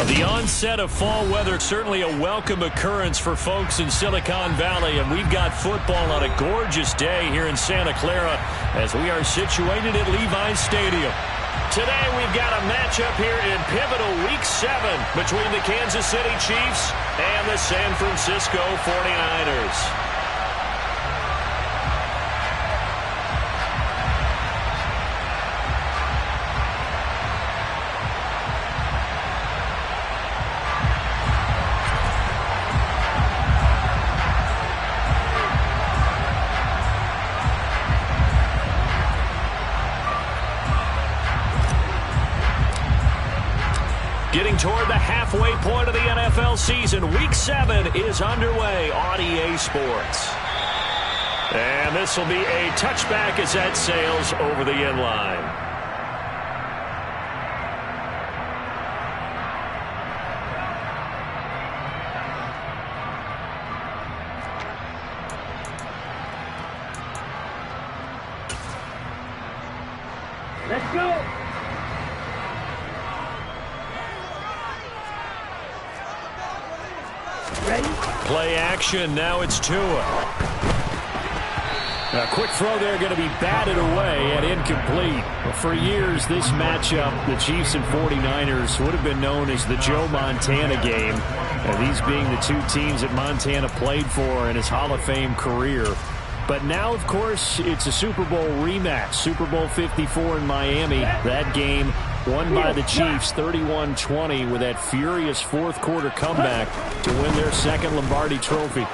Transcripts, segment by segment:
The onset of fall weather, certainly a welcome occurrence for folks in Silicon Valley, and we've got football on a gorgeous day here in Santa Clara as we are situated at Levi's Stadium. Today we've got a matchup here in pivotal Week 7 between the Kansas City Chiefs and the San Francisco 49ers. Getting toward the halfway point of the NFL season, Week 7 is underway on EA Sports. And this will be a touchback as that sails over the end line. Let's go! Play action. Now it's Tua. A quick throw there going to be batted away and incomplete. For years, this matchup, the Chiefs and 49ers, would have been known as the Joe Montana game. These being the two teams that Montana played for in his Hall of Fame career. But now, of course, it's a Super Bowl rematch. Super Bowl 54 in Miami. That game won by the Chiefs 31-20 with that furious fourth-quarter comeback to win their second Lombardi trophy.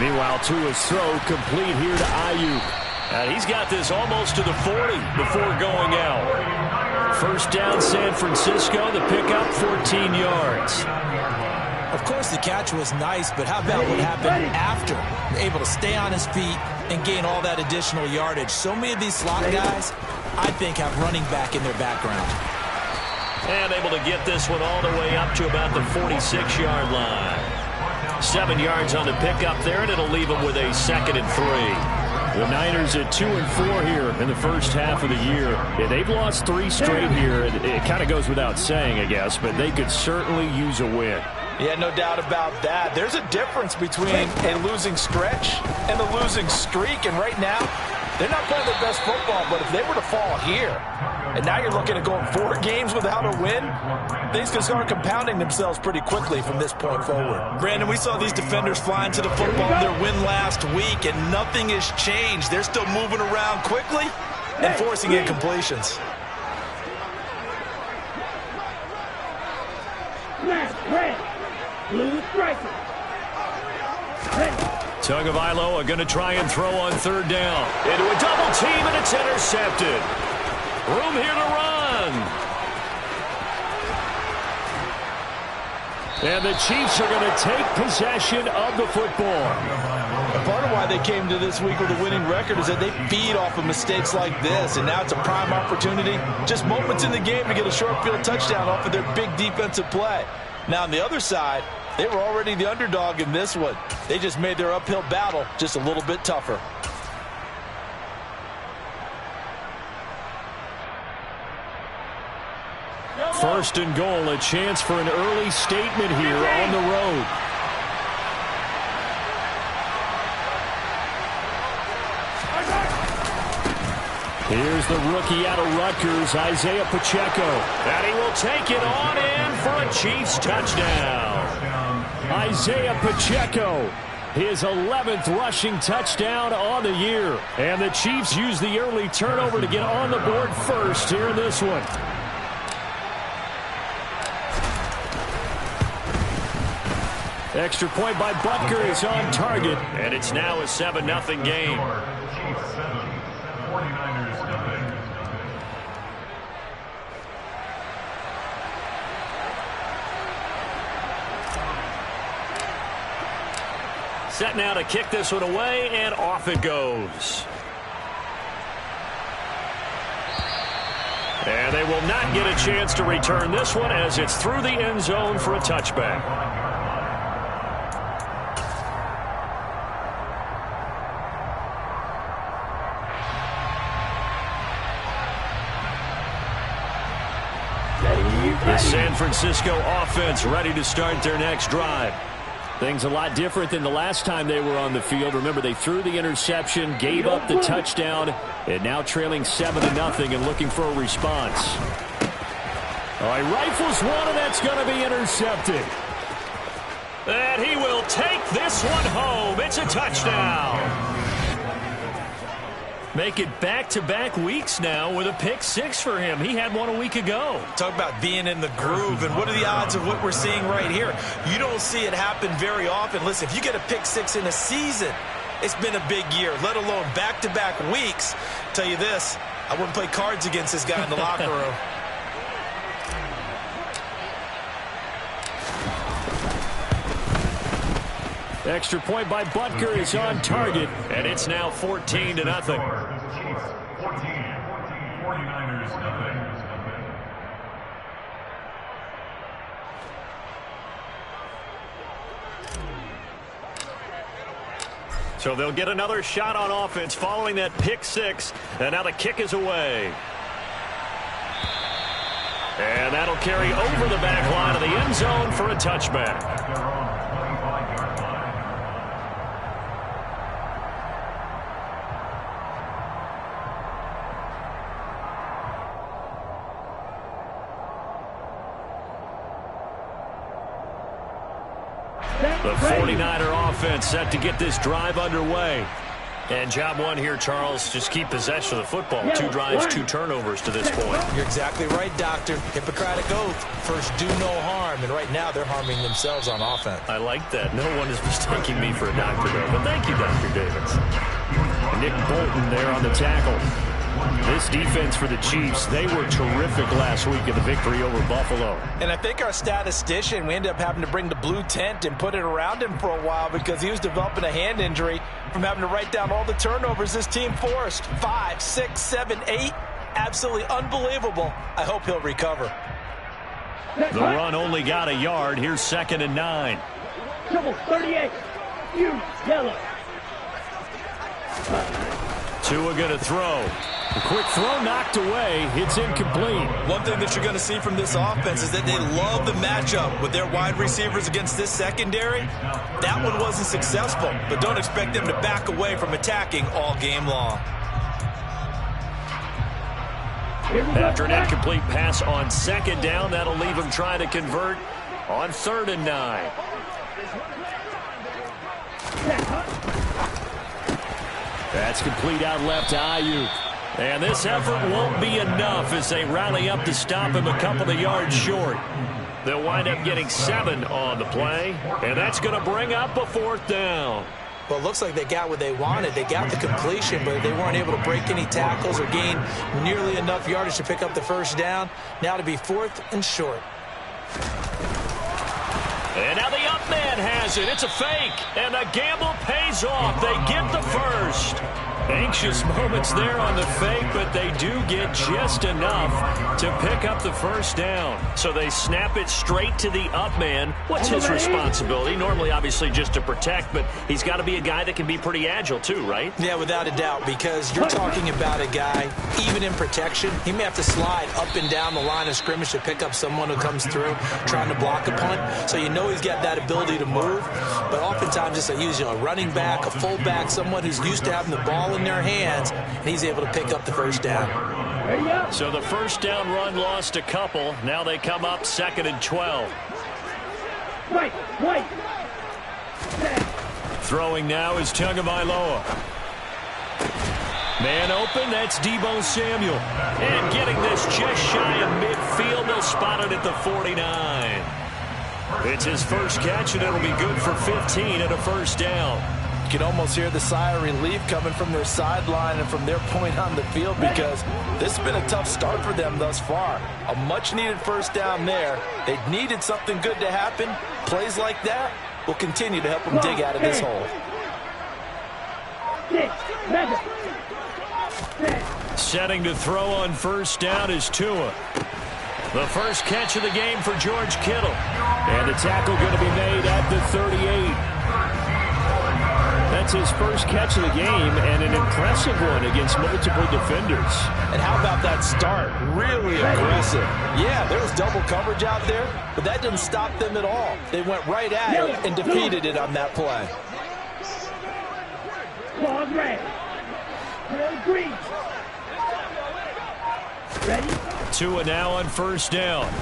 Meanwhile, Tua's throw complete here to Ayuk. And he's got this almost to the 40 before going out. First down, San Francisco. The pickup, 14 yards. Of course, the catch was nice, but how about what happened after? Able to stay on his feet and gain all that additional yardage. So many of these slot guys, I think, have running back in their background. And able to get this one all the way up to about the 46-yard line. 7 yards on the pickup there, and it'll leave them with a 2nd and 3. The Niners at 2-4 here in the first half of the year. Yeah, they've lost 3 straight here. It kind of goes without saying, I guess, but they could certainly use a win. Yeah, no doubt about that. There's a difference between a losing stretch and a losing streak, and right now, they're not playing their best football, but if they were to fall here, and now you're looking at going 4 games without a win, things can start compounding themselves pretty quickly from this point forward. Brandon, we saw these defenders fly into the football in their win last week, and nothing has changed. They're still moving around quickly and forcing incompletions. Blue striker. Tagovailoa going to try and throw on 3rd down. Into a double team, and it's intercepted. Room here to run. And the Chiefs are going to take possession of the football. Part of why they came to this week with a winning record is that they feed off of mistakes like this, and now it's a prime opportunity. Just moments in the game to get a short field touchdown off of their big defensive play. Now, on the other side, they were already the underdog in this one. They just made their uphill battle just a little bit tougher. First and goal, a chance for an early statement here on the road. Here's the rookie out of Rutgers, Isaiah Pacheco. And he will take it on in for a Chiefs touchdown. Isaiah Pacheco, his 11th rushing touchdown on the year. And the Chiefs use the early turnover to get on the board first here in this one. Extra point by Butker is on target. And it's now a 7-0 game. Set now to kick this one away, and off it goes. And they will not get a chance to return this one as it's through the end zone for a touchback. The San Francisco offense ready to start their next drive. Things a lot different than the last time they were on the field. Remember, they threw the interception, gave up the touchdown, and now trailing 7-0 and looking for a response. All right, rifles one, and that's going to be intercepted. And he will take this one home. It's a touchdown. Make it back-to-back weeks now with a pick-6 for him. He had one a week ago. Talk about being in the groove, and what are the odds of what we're seeing right here? You don't see it happen very often. Listen, if you get a pick-6 in a season, it's been a big year, let alone back-to-back weeks. Tell you this, I wouldn't play cards against this guy in the locker room. Extra point by Butker is on target, and it's now 14-0. So they'll get another shot on offense following that pick-6, and now the kick is away. And that'll carry over the back line of the end zone for a touchback. The 49er offense set to get this drive underway. And job one here, Charles, just keep possession of the football. 2 drives, 2 turnovers to this point. You're exactly right, Doctor. Hippocratic oath. First, do no harm. And right now, they're harming themselves on offense. I like that. No one is mistaking me for a doctor, though. But thank you, Dr. Davis. Nick Bolton there on the tackle. This defense for the Chiefs, they were terrific last week in the victory over Buffalo. And I think our statistician, we ended up having to bring the blue tent and put it around him for a while because he was developing a hand injury from having to write down all the turnovers this team forced. 5, 6, 7, 8. Absolutely unbelievable. I hope he'll recover. The run only got a yard. Here's 2nd and 9. Double 38. You yellow. Tua going to throw. A quick throw knocked away. It's incomplete. One thing that you're going to see from this offense is that they love the matchup with their wide receivers against this secondary. That one wasn't successful, but don't expect them to back away from attacking all game long. After an incomplete pass on 2nd down, that'll leave him trying to convert on 3rd and 9. That's complete out left to Ayuk. And this effort won't be enough as they rally up to stop him a couple of yards short. They'll wind up getting 7 on the play, and that's going to bring up a 4th down. Well, it looks like they got what they wanted. They got the completion, but they weren't able to break any tackles or gain nearly enough yardage to pick up the 1st down. Now to be 4th and short. And now the up man has it. It's a fake, and the gamble pays off. They get the 1st. Anxious moments there on the fake, but they do get just enough to pick up the 1st down. So they snap it straight to the up man. What's his responsibility? Normally, obviously, just to protect, but he's got to be a guy that can be pretty agile too, right? Yeah, without a doubt, because you're talking about a guy, even in protection, he may have to slide up and down the line of scrimmage to pick up someone who comes through trying to block a punt. So you know he's got that ability to move, but oftentimes it's a running back, a fullback, someone who's used to having the ball in their hands, and he's able to pick up the 1st down. So the 1st down run lost a couple. Now they come up 2nd and 12. Right. Throwing now is Tagovailoa. Man open, that's Deebo Samuel. And getting this just shy of midfield, they'll spot it at the 49. It's his 1st catch, and it'll be good for 15 and a 1st down. You can almost hear the sigh of relief coming from their sideline and from their point on the field because this has been a tough start for them thus far. A much-needed 1st down there. They needed something good to happen. Plays like that will continue to help them dig out of this hole. 6, 7, 6. Setting to throw on 1st down is Tua. The 1st catch of the game for George Kittle. And the tackle going to be made at the 38. That That's his first catch of the game, and an impressive one against multiple defenders. And how about that start? Really aggressive. Yeah, there was double coverage out there, but that didn't stop them at all. They went right at it and defeated it on that play. Claws red. Red green. Ready? Tua now on first down.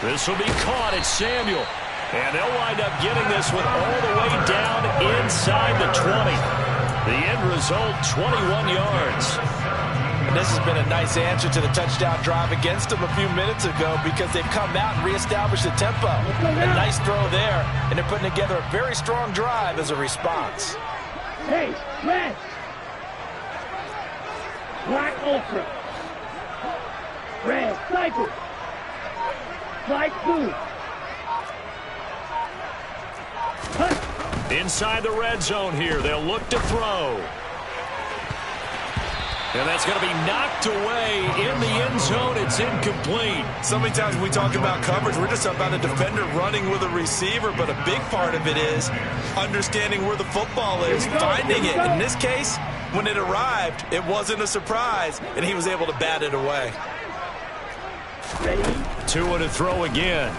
This will be caught. It's Samuel. And they'll wind up getting this one all the way down inside the 20. The end result, 21 yards. And this has been a nice answer to the touchdown drive against them a few minutes ago because they've come out and reestablished the tempo. A nice throw there, and they're putting together a very strong drive as a response. Hey, red. Black ultra. Red cycle. Black blue. Inside the red zone here, they'll look to throw. And that's going to be knocked away in the end zone. It's incomplete. So many times when we talk about coverage, we're just about a defender running with a receiver, but a big part of it is understanding where the football is, finding it. In this case, when it arrived, it wasn't a surprise, and he was able to bat it away. Tua to throw again.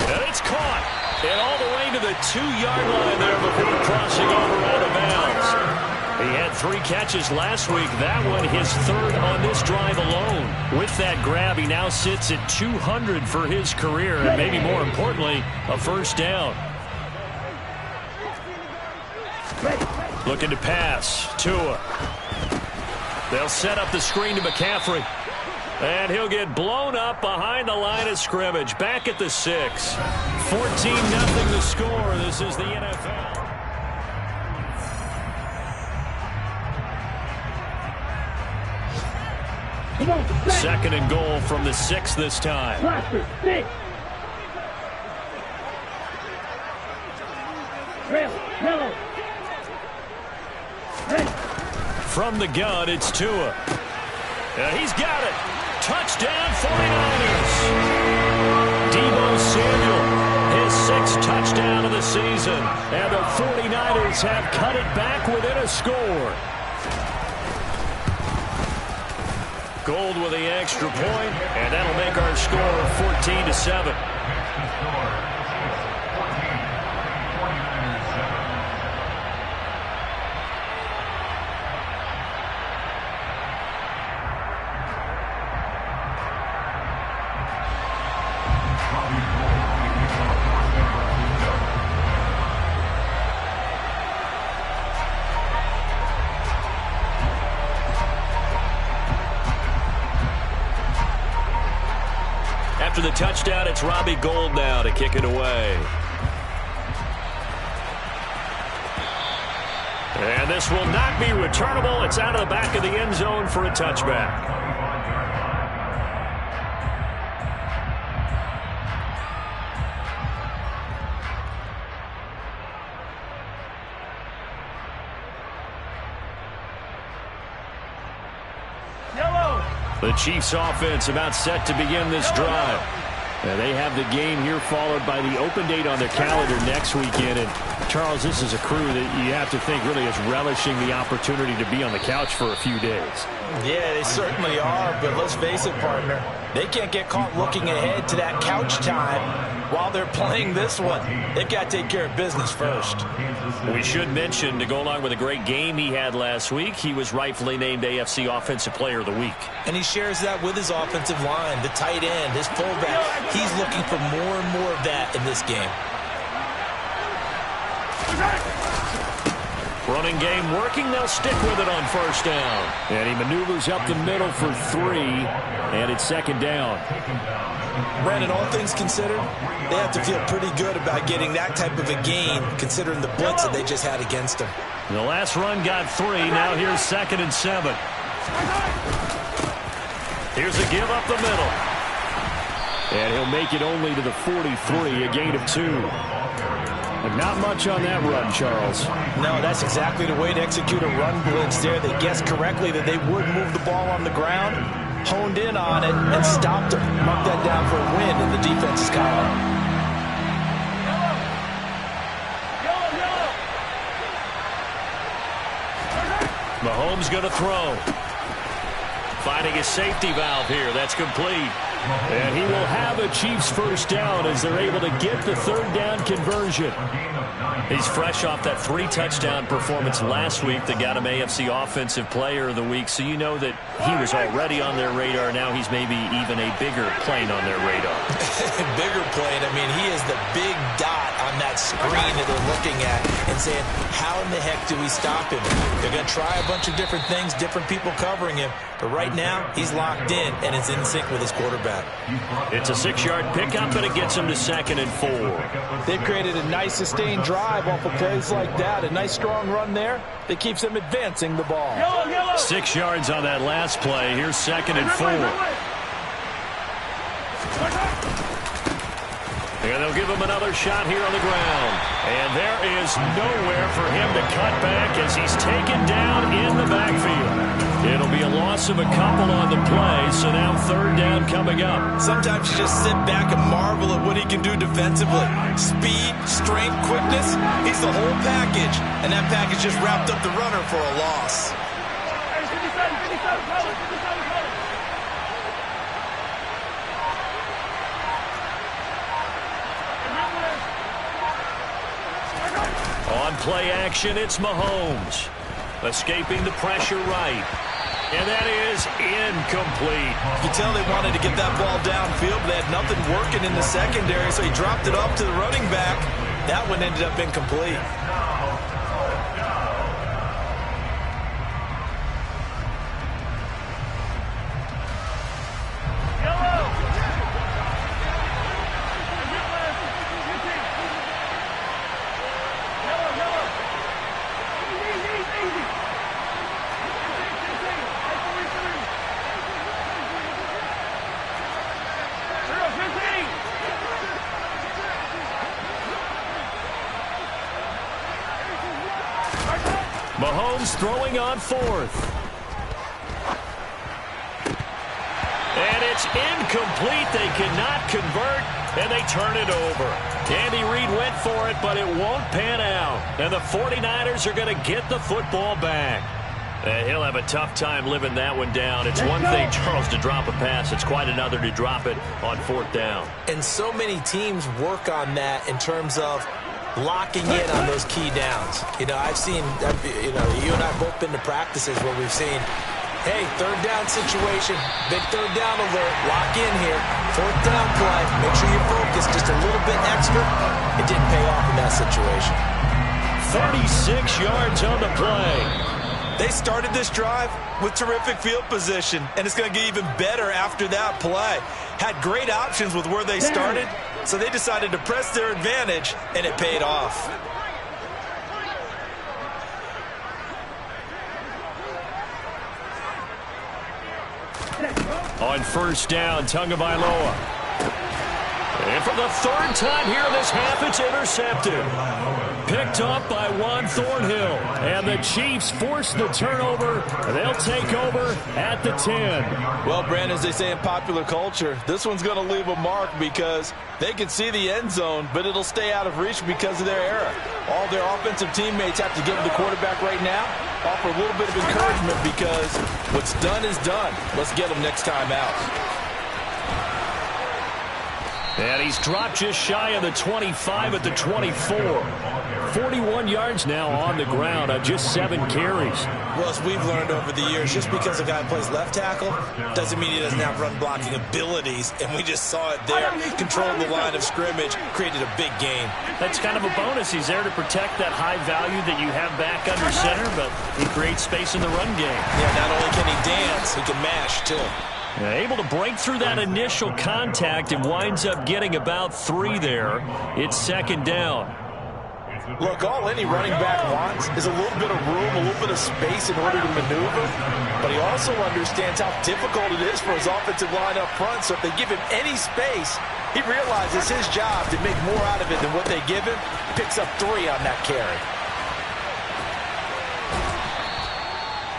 And it's caught. And all the way to the 2-yard line there before crossing over out of bounds. He had 3 catches last week. That one his third on this drive alone. With that grab, he now sits at 200 for his career, and maybe more importantly, a first down. Looking to pass. Tua. They'll set up the screen to McCaffrey. And he'll get blown up behind the line of scrimmage. Back at the 6. 14-0 the score. This is the NFL. Second and goal from the 6 this time. Cluster, 6. Rail, yellow. Red. From the gun, it's Tua. He's got it. Touchdown 49ers. Deebo Samuel, his 6th touchdown of the season. And the 49ers have cut it back within a score. Gold with the extra point, and that'll make our score 14-7. After the touchdown, it's Robbie Gould now to kick it away. And this will not be returnable. It's out of the back of the end zone for a touchback. The Chiefs offense about set to begin this drive. They have the game here followed by the open date on their calendar next weekend. And Charles, this is a crew that you have to think really is relishing the opportunity to be on the couch for a few days. Yeah, they certainly are, but let's face it, partner. They can't get caught looking ahead to that couch time while they're playing this one. They've got to take care of business first. We should mention, to go along with a great game he had last week, he was rightfully named AFC Offensive Player of the Week. And he shares that with his offensive line, the tight end, his fullback. He's looking for more and more of that in this game. Running game working. They'll stick with it on first down. And he maneuvers up the middle for 3, and it's second down. Brandon, all things considered, they have to feel pretty good about getting that type of a gain, considering the blitz that they just had against them. The last run got 3. Now here's 2nd and 7. Here's a give up the middle. And he'll make it only to the 43, a gain of 2. But not much on that run, Charles. No, that's exactly the way to execute a run blitz there. They guessed correctly that they would move the ball on the ground, honed in on it, and stopped them. Marked that down for a win in the defense's column. Mahomes going to throw. Finding his safety valve here. That's complete. And he will have a Chiefs first down as they're able to get the third down conversion. He's fresh off that 3-touchdown performance last week that got him AFC Offensive Player of the Week, so you know that he was already on their radar. Now he's maybe even a bigger plane on their radar. Bigger plane. I mean, he is the big dot on that screen that they're looking at and saying, how in the heck do we stop him? They're going to try a bunch of different things, different people covering him, but right now he's locked in and is in sync with his quarterback. It's a 6-yard pickup, and it gets him to 2nd and 4. They've created a nice sustained drive off of plays like that. A nice strong run there that keeps them advancing the ball. 6 yards on that last play. Here's 2nd and 4. And they'll give him another shot here on the ground. And there is nowhere for him to cut back as he's taken down in the backfield. It'll be a loss of a couple on the play, so now 3rd down coming up. Sometimes you just sit back and marvel at what he can do defensively. Speed, strength, quickness, he's the whole package. And that package just wrapped up the runner for a loss. On play action, it's Mahomes. Escaping the pressure right. And that is incomplete. You can tell they wanted to get that ball downfield, but they had nothing working in the secondary, so he dropped it off to the running back. That one ended up incomplete. Mahomes throwing on 4th. And it's incomplete. They cannot convert, and they turn it over. Andy Reid went for it, but it won't pan out. And the 49ers are going to get the football back. He'll have a tough time living that one down. It's one thing, Charles, to drop a pass. It's quite another to drop it on 4th down. And so many teams work on that in terms of locking in on those key downs. You know, I've seen, you and I have both been to practices where we've seen, hey, 3rd down situation, big 3rd down alert, lock in here, 4th down play, make sure you focus just a little bit extra. It didn't pay off in that situation. 36 yards on the play. They started this drive with terrific field position, and it's going to get even better after that play. Had great options with where they started, so they decided to press their advantage, and it paid off. On 1st down, Tagovailoa. And for the 3rd time here in this half, it's intercepted. Picked up by Juan Thornhill. And the Chiefs force the turnover. They'll take over at the 10. Well, Brandon, as they say in popular culture, this one's going to leave a mark because they can see the end zone, but it'll stay out of reach because of their error. All their offensive teammates have to give the quarterback right now, offer a little bit of encouragement because what's done is done. Let's get them next time out. And he's dropped just shy of the 25 at the 24. 41 yards now on the ground on just 7 carries. Well, as we've learned over the years, just because a guy plays left tackle doesn't mean he doesn't have run blocking abilities, and we just saw it there. Controlled the line of scrimmage, created a big gain. That's kind of a bonus. He's there to protect that high value that you have back under center, but he creates space in the run game. Yeah, not only can he dance, he can mash, too. Able to break through that initial contact and winds up getting about 3 there. It's 2nd down. Look, all any running back wants is a little bit of room, a little bit of space in order to maneuver. But he also understands how difficult it is for his offensive line up front. So if they give him any space, he realizes his job to make more out of it than what they give him. Picks up 3 on that carry.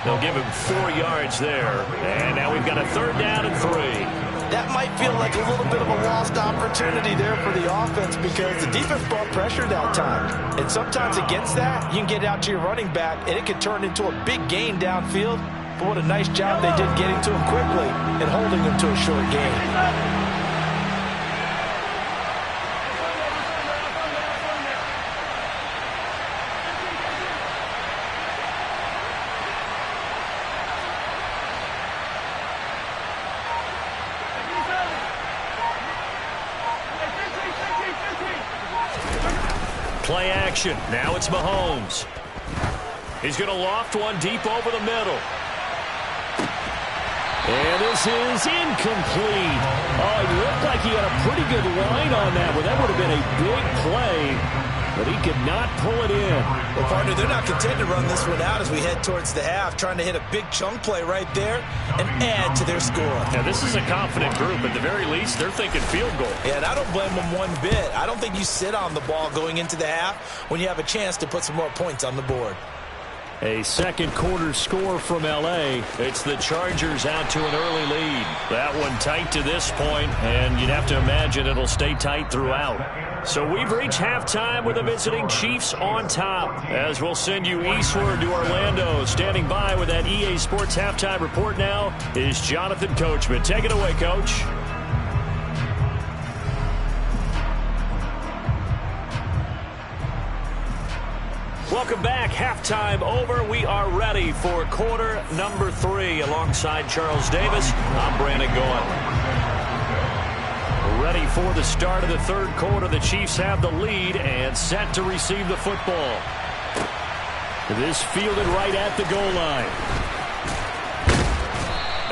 They'll give him 4 yards there. And now we've got a 3rd down and 3. that might feel like a little bit of a lost opportunity there for the offense because the defense brought pressure that time. And sometimes against that, you can get out to your running back, and it can turn into a big gain downfield. But what a nice job they did getting to him quickly and holding him to a short gain. Play action. Now it's Mahomes. He's going to loft one deep over the middle. And this is incomplete. Oh, it looked like he had a pretty good line on that one. That would have been a big play, but he could not pull it in. Well, partner, they're not content to run this one out as we head towards the half, trying to hit a big chunk play right there and add to their score. Now, this is a confident group. At the very least, they're thinking field goal. Yeah, and I don't blame them one bit. I don't think you sit on the ball going into the half when you have a chance to put some more points on the board. A second quarter score from L.A. It's the Chargers out to an early lead. That one tight to this point, and you'd have to imagine it'll stay tight throughout. So we've reached halftime with the visiting Chiefs on top. As we'll send you eastward to Orlando. Standing by with that EA Sports halftime report now is Jonathan Coachman. Take it away, Coach. Welcome back. Halftime over. We are ready for quarter number 3. Alongside Charles Davis, I'm Brandon Gaudin. Ready for the start of the third quarter. The Chiefs have the lead and set to receive the football. This fielded right at the goal line.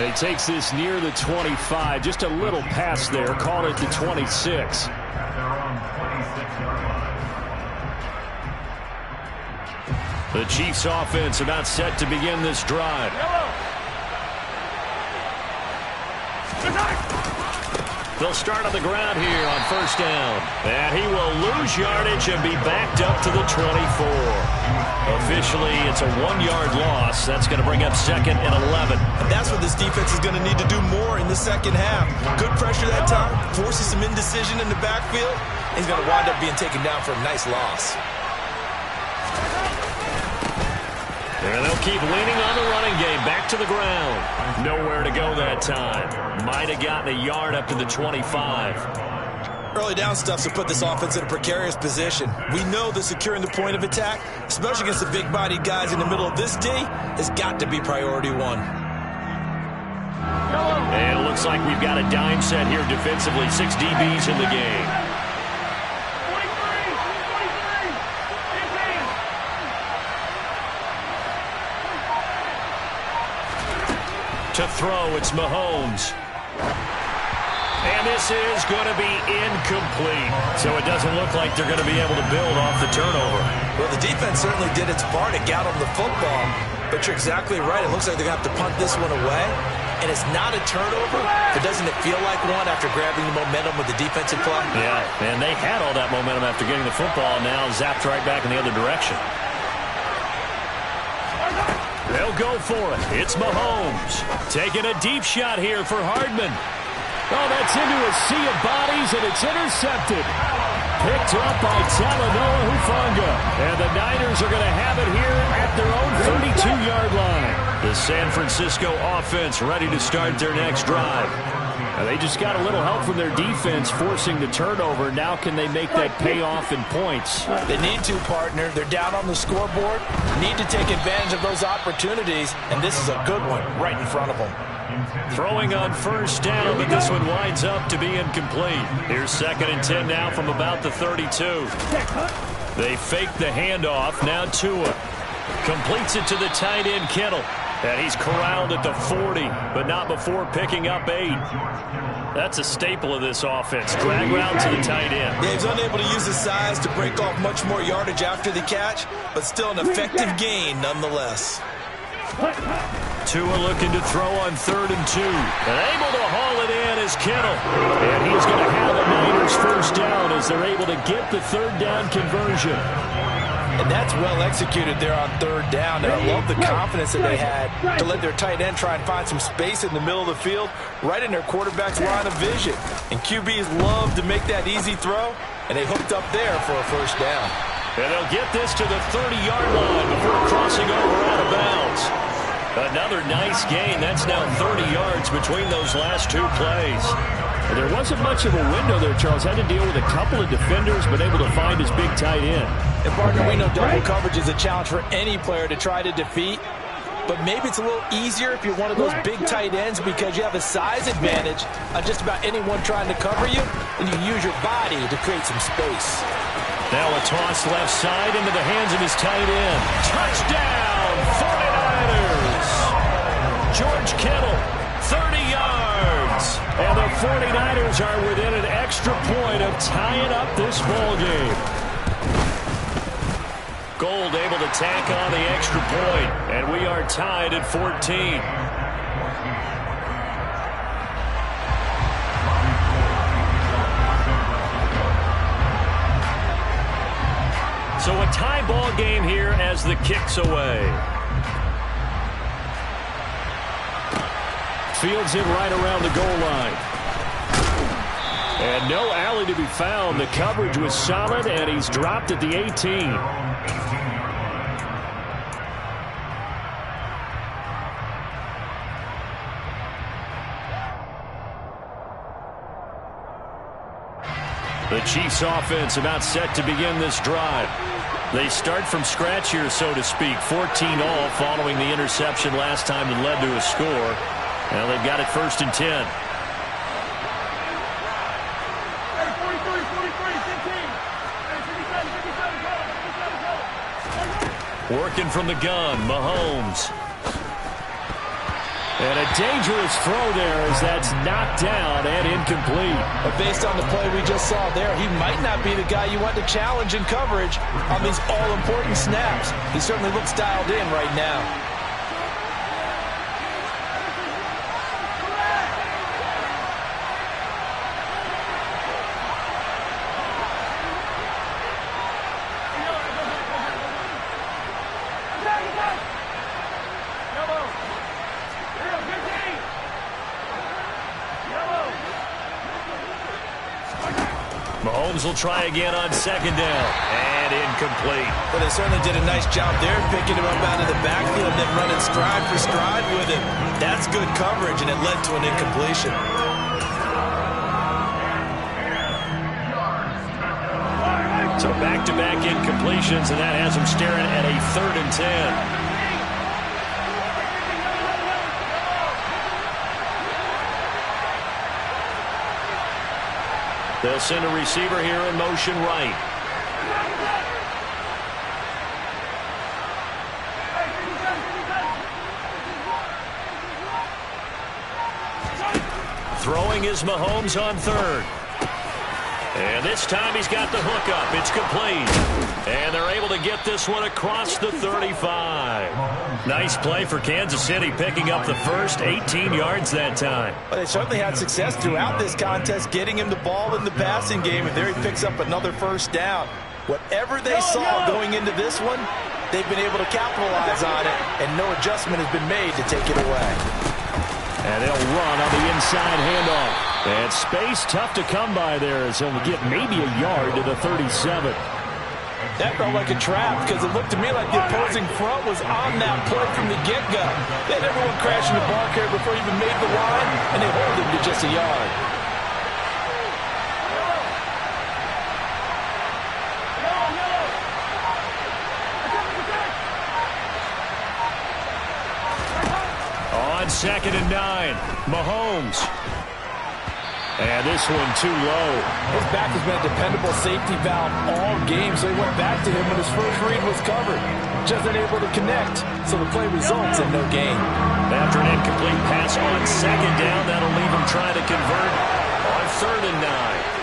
He takes this near the 25. Just a little pass there. Called it the 26. The Chiefs offense about set to begin this drive. They'll start on the ground here on first down. And he will lose yardage and be backed up to the 24. Officially, it's a 1-yard loss. That's going to bring up second and 11. And that's what this defense is going to need to do more in the second half. Good pressure that time, forces some indecision in the backfield. He's going to wind up being taken down for a nice loss. And they'll keep leaning on the running game. Back to the ground. Nowhere to go that time. Might have gotten a yard up to the 25. Early down stuff to put this offense in a precarious position. We know that securing the point of attack, especially against the big-bodied guys in the middle of this D, has got to be priority 1. And it looks like we've got a dime set here defensively. 6 DBs in the game. To throw, it's Mahomes. And this is going to be incomplete. So it doesn't look like they're going to be able to build off the turnover. Well, the defense certainly did its part to get them the football. But you're exactly right. It looks like they're going to have to punt this one away. And it's not a turnover, but doesn't it feel like one after grabbing the momentum with the defensive play? Yeah, and they had all that momentum after getting the football. Now zapped right back in the other direction. They'll go for it. It's Mahomes. Taking a deep shot here for Hardman. Oh, that's into a sea of bodies, and it's intercepted. Picked up by Talanoa Hufanga. And the Niners are going to have it here at their own 32-yard line. The San Francisco offense ready to start their next drive. Now, they just got a little help from their defense forcing the turnover. Now can they make that pay off in points? They need to, partner. They're down on the scoreboard. Need to take advantage of those opportunities, and this is a good one right in front of them. Throwing on first down, but this one winds up to be incomplete. Here's second and 10 now from about the 32. They fake the handoff. Now Tua completes it to the tight end Kittle. And he's corralled at the 40, but not before picking up 8. That's a staple of this offense. Drag route to the tight end. Yeah, he's unable to use his size to break off much more yardage after the catch, but still an effective gain nonetheless. Tua looking to throw on 3rd and 2. And able to haul it in is Kittle. And he's going to have the Niners first down as they're able to get the 3rd down conversion. And that's well executed there on third down. And I love the confidence that they had to let their tight end try and find some space in the middle of the field, right in their quarterback's line of vision. And QBs love to make that easy throw, and they hooked up there for a first down. And they'll get this to the 30-yard line before crossing over out of bounds. Another nice gain. That's now 30 yards between those last two plays. And there wasn't much of a window there, Charles. Had to deal with a couple of defenders, but able to find his big tight end. And, partner, we know double coverage is a challenge for any player to try to defeat. But maybe it's a little easier if you're one of those big tight ends because you have a size advantage on just about anyone trying to cover you, and you use your body to create some space. Now a toss left side into the hands of his tight end. Touchdown, 49ers! George Kittle, 30 yards. And the 49ers are within an extra point of tying up this ball game. Gold able to tack on the extra point, and we are tied at 14. So a tie ball game here as the kick's away. Fields it right around the goal line. And no alley to be found. The coverage was solid, and he's dropped at the 18. The Chiefs offense about set to begin this drive. They start from scratch here, so to speak. 14-all following the interception last time that led to a score. Now they've got it 1st and 10. Working from the gun, Mahomes. And a dangerous throw there as that's knocked down and incomplete. But based on the play we just saw there, he might not be the guy you want to challenge in coverage on these all-important snaps. He certainly looks dialed in right now. Mahomes will try again on 2nd down. And incomplete. But they certainly did a nice job there, picking him up out of the backfield and then running stride for stride with him. That's good coverage, and it led to an incompletion. So back-to-back incompletions, and that has them staring at a 3rd and 10. They'll send a receiver here in motion right. Throwing is Mahomes on 3rd. And this time he's got the hook up. It's complete. And they're able to get this one across the 35. Nice play for Kansas City, picking up the first 18 yards that time. Well, they certainly had success throughout this contest, getting him the ball in the passing game, and there he picks up another first down. Whatever they saw going into this one, they've been able to capitalize on it, and no adjustment has been made to take it away. And they'll run on the inside handoff. And space tough to come by there as he'll get maybe a yard to the 37. That felt like a trap because it looked to me like the opposing front was on that play from the get-go. They had everyone crashing the ball carrier before he even made the line, and they hold him to just a yard. On 2nd and 9, Mahomes. And this one too low. His back has been a dependable safety valve all game, so he went back to him when his first read was covered. Just unable to connect, so the play results in no gain. After an incomplete pass on 2nd down, that'll leave him trying to convert on 3rd and 9.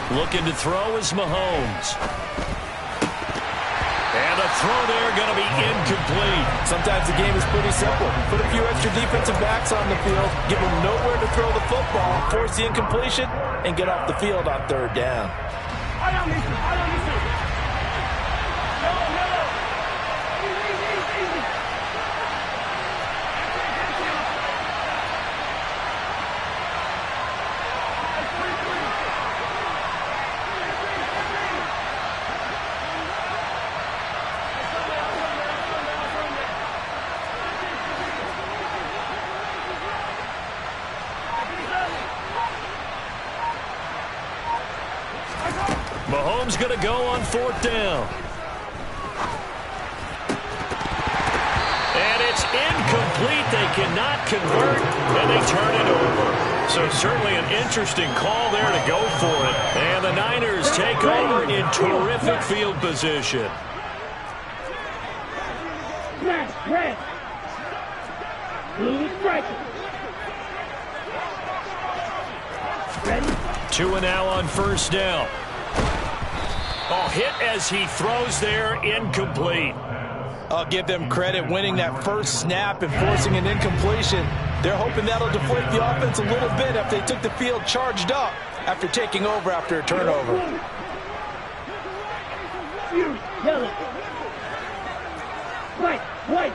Looking to throw is Mahomes. And And the throw there going to be incomplete. Sometimes the game is pretty simple. Put a few extra defensive backs on the field, give them nowhere to throw the football, force the incompletion, and get off the field on third down. Mahomes going to go on fourth down. And it's incomplete. They cannot convert, and they turn it over. So certainly an interesting call there to go for it. And the Niners take over in terrific field position. Smash, red. Blue striker. Ready? Tua now on first down. Oh, hit as he throws there, incomplete. I'll give them credit winning that first snap and forcing an incompletion. They're hoping that'll deflate the offense a little bit if they took the field charged up after taking over after a turnover. Yellow. White.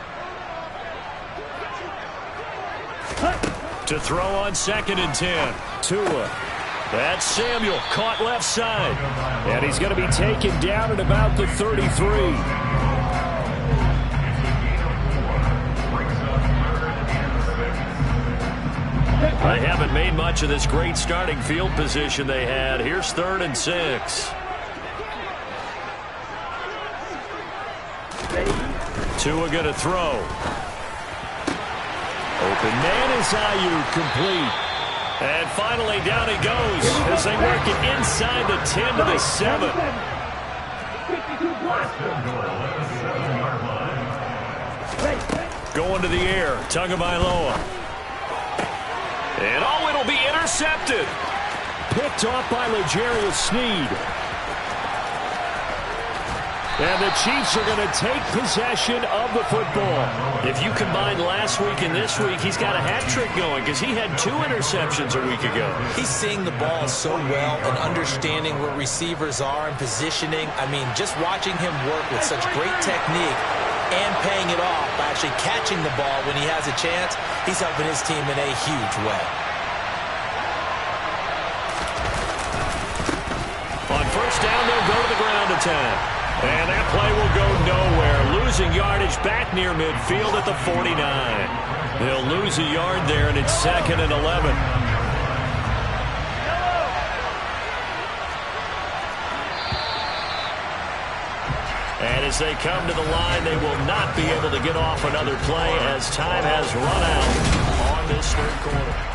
To throw on 2nd and 10. Tua. That's Samuel, caught left side. And he's going to be taken down at about the 33. They haven't made much of this great starting field position they had. Here's 3rd and 6. Tua going to throw. Open man is Ayuk, complete. And finally down he goes as they work it inside the 10 to the 7. Going to the air, Tagovailoa. And oh, it'll be intercepted. Picked off by L'Jarius Sneed. And the Chiefs are going to take possession of the football. If you combine last week and this week, he's got a hat trick going because he had 2 interceptions a week ago. He's seeing the ball so well and understanding where receivers are and positioning. I mean, just watching him work with such great technique and paying it off by actually catching the ball when he has a chance, he's helping his team in a huge way. On first down, they'll go to the ground attack. And that play will go nowhere. Losing yardage back near midfield at the 49. They'll lose a yard there, and it's 2nd and 11. And as they come to the line, they will not be able to get off another play as time has run out on this 3rd quarter.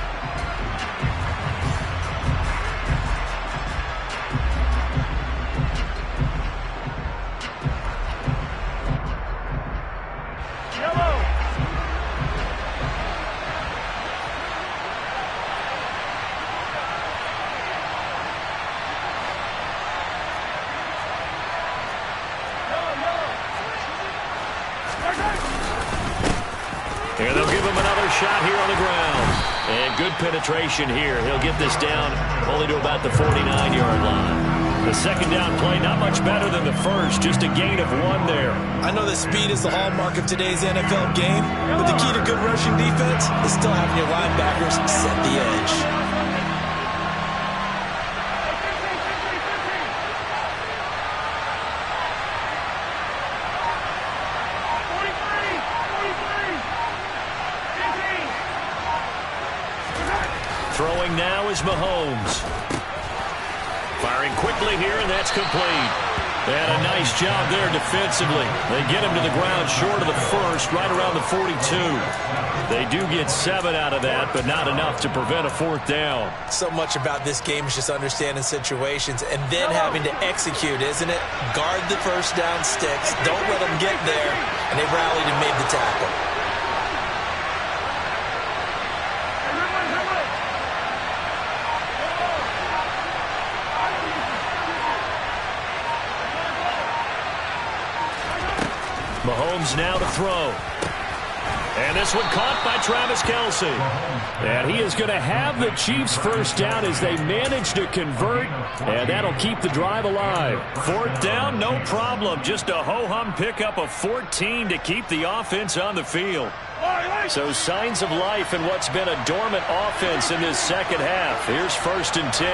And they'll give him another shot here on the ground. And good penetration here. He'll get this down only to about the 49-yard line. The 2nd down play, not much better than the first, just a gain of 1 there. I know that speed is the hallmark of today's NFL game, but the key to good rushing defense is still having your linebackers set the edge. Throwing now is Mahomes. Firing quickly here, and that's complete. And a nice job there defensively. They get him to the ground short of the first, right around the 42. They do get 7 out of that, but not enough to prevent a 4th down. So much about this game is just understanding situations and then having to execute, isn't it? Guard the first down sticks. Don't let them get there. And they rallied and made the tackle. Mahomes now to throw. And this one caught by Travis Kelce. And he is going to have the Chiefs first down as they manage to convert. And that'll keep the drive alive. Fourth down, no problem. Just a ho-hum pickup of 14 to keep the offense on the field. So signs of life in what's been a dormant offense in this second half. Here's 1st and 10.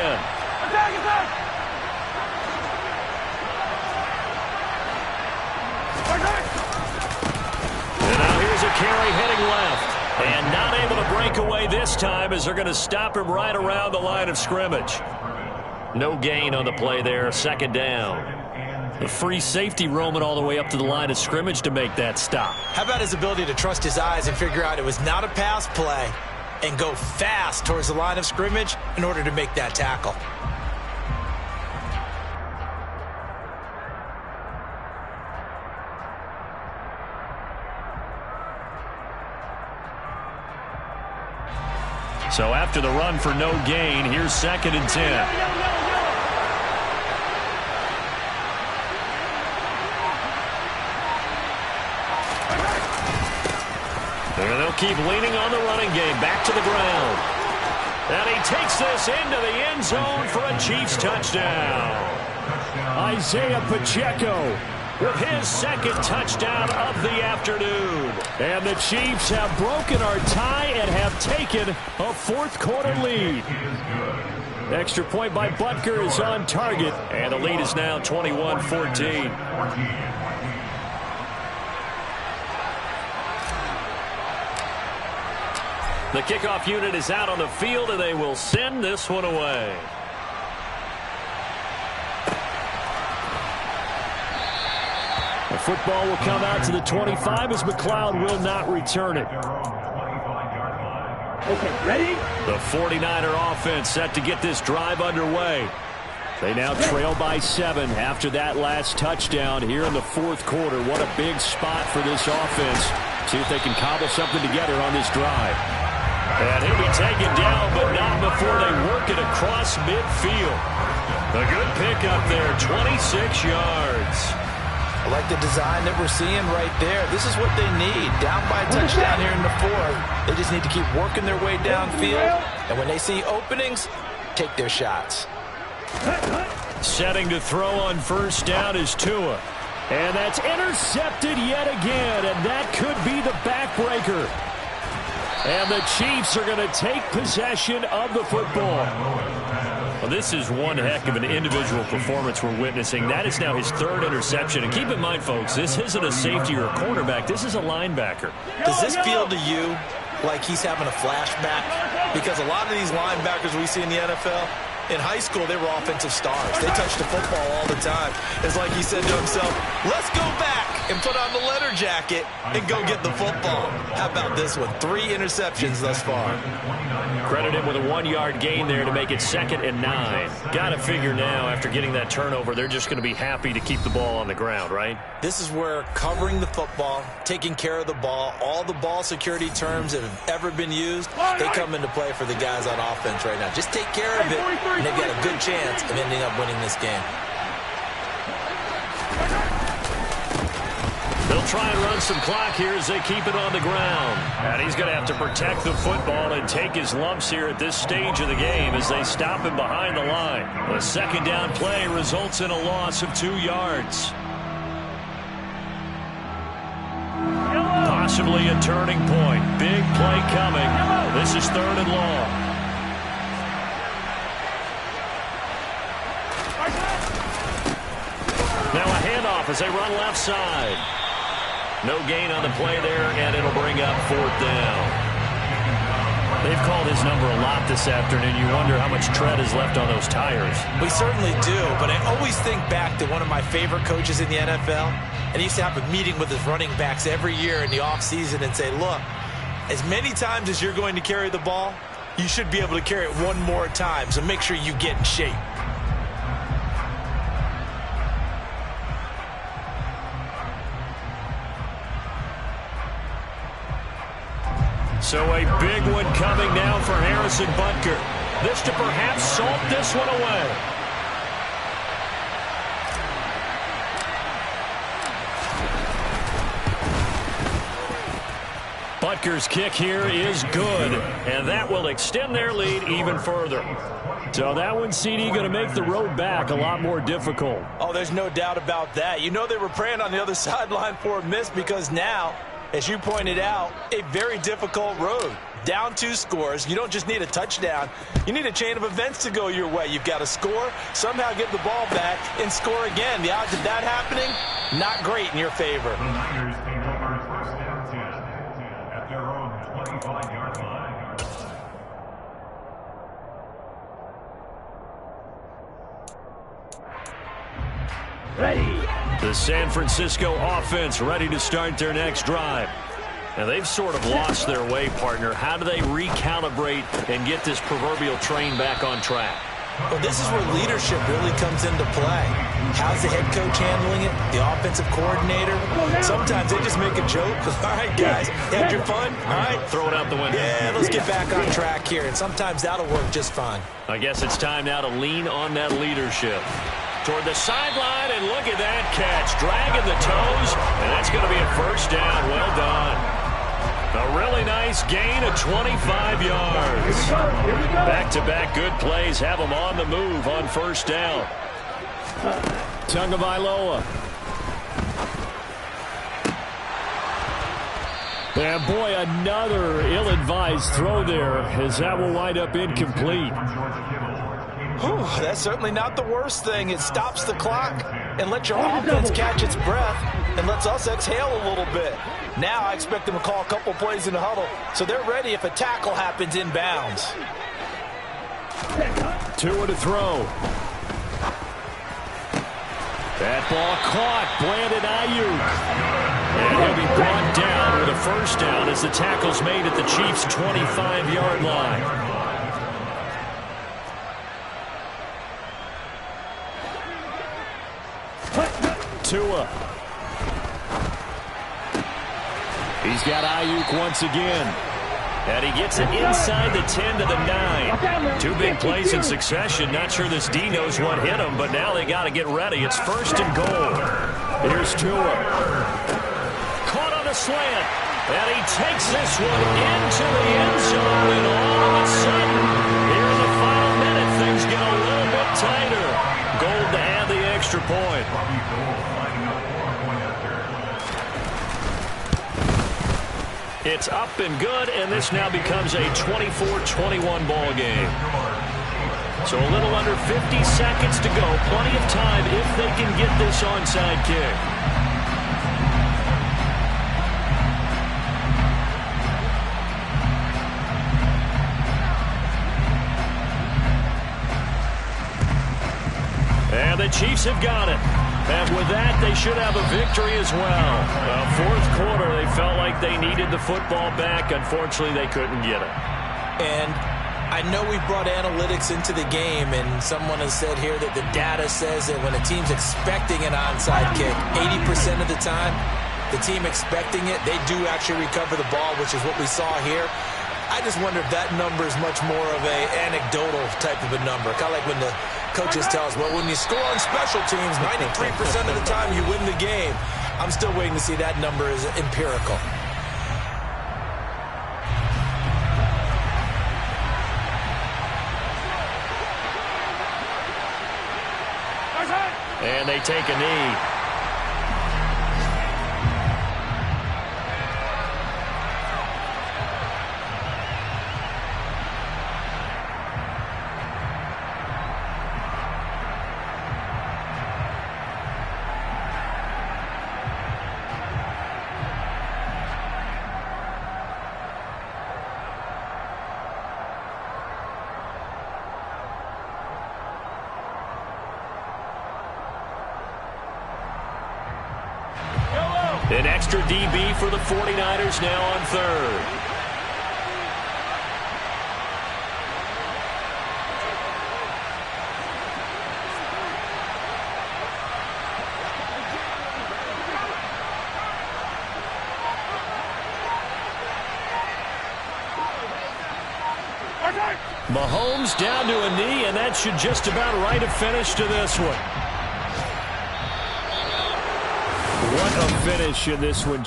And now here's a carry heading left. And not able to break away this time as they're going to stop him right around the line of scrimmage. No gain on the play there. 2nd down. The free safety roaming all the way up to the line of scrimmage to make that stop. How about his ability to trust his eyes and figure out it was not a pass play and go fast towards the line of scrimmage in order to make that tackle. So after the run for no gain, here's 2nd and 10. And they'll keep leaning on the running game. Back to the ground. And he takes this into the end zone for a Chiefs touchdown. Isaiah Pacheco with his 2nd touchdown of the afternoon. And the Chiefs have broken our tie and have taken a 4th quarter lead. Extra point by Butker is on target. And the lead is now 21-14. The kickoff unit is out on the field, and they will send this one away. The football will come out to the 25 as McLeod will not return it. Okay, ready? The 49er offense set to get this drive underway. They now trail by 7 after that last touchdown here in the 4th quarter. What a big spot for this offense. See if they can cobble something together on this drive. And he'll be taken down, but not before they work it across midfield. A good pickup there, 26 yards. I like the design that we're seeing right there. This is what they need. Down by a touchdown here in the 4th. They just need to keep working their way downfield. And when they see openings, take their shots. Setting to throw on 1st down is Tua. And that's intercepted yet again, and that could be the backbreaker. And the Chiefs are going to take possession of the football. Well, this is one heck of an individual performance we're witnessing. That is now his 3rd interception. And keep in mind, folks, this isn't a safety or a cornerback. This is a linebacker. Does this feel to you like he's having a flashback? Because a lot of these linebackers we see in the NFL, in high school, they were offensive stars. They touched the football all the time. It's like he said to himself, let's go back and put on the letter jacket and go get the football. How about this one? 3 interceptions thus far. Credit him with a 1-yard gain there to make it 2nd and 9. Got to figure now, after getting that turnover, they're just going to be happy to keep the ball on the ground, right? This is where covering the football, taking care of the ball, all the ball security terms that have ever been used, they come into play for the guys on offense right now. Just take care of it, and they've got a good chance of ending up winning this game. They'll try and run some clock here as they keep it on the ground. And he's going to have to protect the football and take his lumps here at this stage of the game as they stop him behind the line. The 2nd down play results in a loss of 2 yards. Possibly a turning point. Big play coming. This is 3rd and long. Now a handoff as they run left side. No gain on the play there, and it'll bring up 4th down. They've called his number a lot this afternoon. You wonder how much tread is left on those tires. We certainly do, but I always think back to one of my favorite coaches in the NFL, and he used to have a meeting with his running backs every year in the offseason and say, look, as many times as you're going to carry the ball, you should be able to carry it 1 more time, so make sure you get in shape. So a big one coming now for Harrison Butker. This to perhaps salt this one away. Rutgers' kick here is good, and that will extend their lead even further. So that one, CD, going to make the road back a lot more difficult. Oh, there's no doubt about that. You know they were praying on the other sideline for a miss because now, as you pointed out, a very difficult road. Down 2 scores. You don't just need a touchdown. You need a chain of events to go your way. You've got to score, somehow get the ball back, and score again. The odds of that happening, not great in your favor. The Niners take over first down 10 at their own 25-yard line. Ready. The San Francisco offense ready to start their next drive. And they've sort of lost their way, partner. How do they recalibrate and get this proverbial train back on track? Well, this is where leadership really comes into play. How's the head coach handling it? The offensive coordinator? Sometimes they just make a joke. All right, guys, had your fun? All right. Throw it out the window. Yeah, let's get back on track here. And sometimes that'll work just fine. I guess it's time now to lean on that leadership. Toward the sideline, and look at that catch. Dragging the toes, and that's going to be a first down. Well done. A really nice gain of 25 yards. Back-to-back good plays have them on the move on first down. Tagovailoa. And boy, another ill-advised throw there, as that will wind up incomplete. Whew, that's certainly not the worst thing. It stops the clock and lets your offense catch its breath and lets us exhale a little bit. Now I expect them to call a couple plays in the huddle, so they're ready if a tackle happens inbounds. Tua to throw. That ball caught. Brandon Ayuk. And he'll be brought down with a first down as the tackle's made at the Chiefs' 25-yard line. Tua. He's got Ayuk once again. And he gets it inside the 10 to the 9. 2 big plays in succession. Not sure this D knows what hit him, but now they got to get ready. It's first and goal. Here's Tua. Caught on a slant. And he takes this one into the end zone. And all of a sudden, here in the final minute, things get a little bit tighter. Gold to add the extra point. It's up and good, and this now becomes a 24-21 ball game. So a little under 50 seconds to go. Plenty of time if they can get this onside kick. And the Chiefs have got it. And with that, they should have a victory as well. Fourth quarter, they felt like they needed the football back. Unfortunately, they couldn't get it. And I know we've brought analytics into the game, and someone has said here that the data says that when a team's expecting an onside kick, 80% of the time, the team expecting it, they do actually recover the ball, which is what we saw here. I just wonder if that number is much more of a anecdotal type of a number. Kind of like when the coaches tell us, well, when you score on special teams, 93% of the time you win the game. I'm still waiting to see that number is empirical. And they take a knee. An extra DB for the 49ers now on third. Mahomes down to a knee, and that should just about write a finish to this one. What a finish in this one.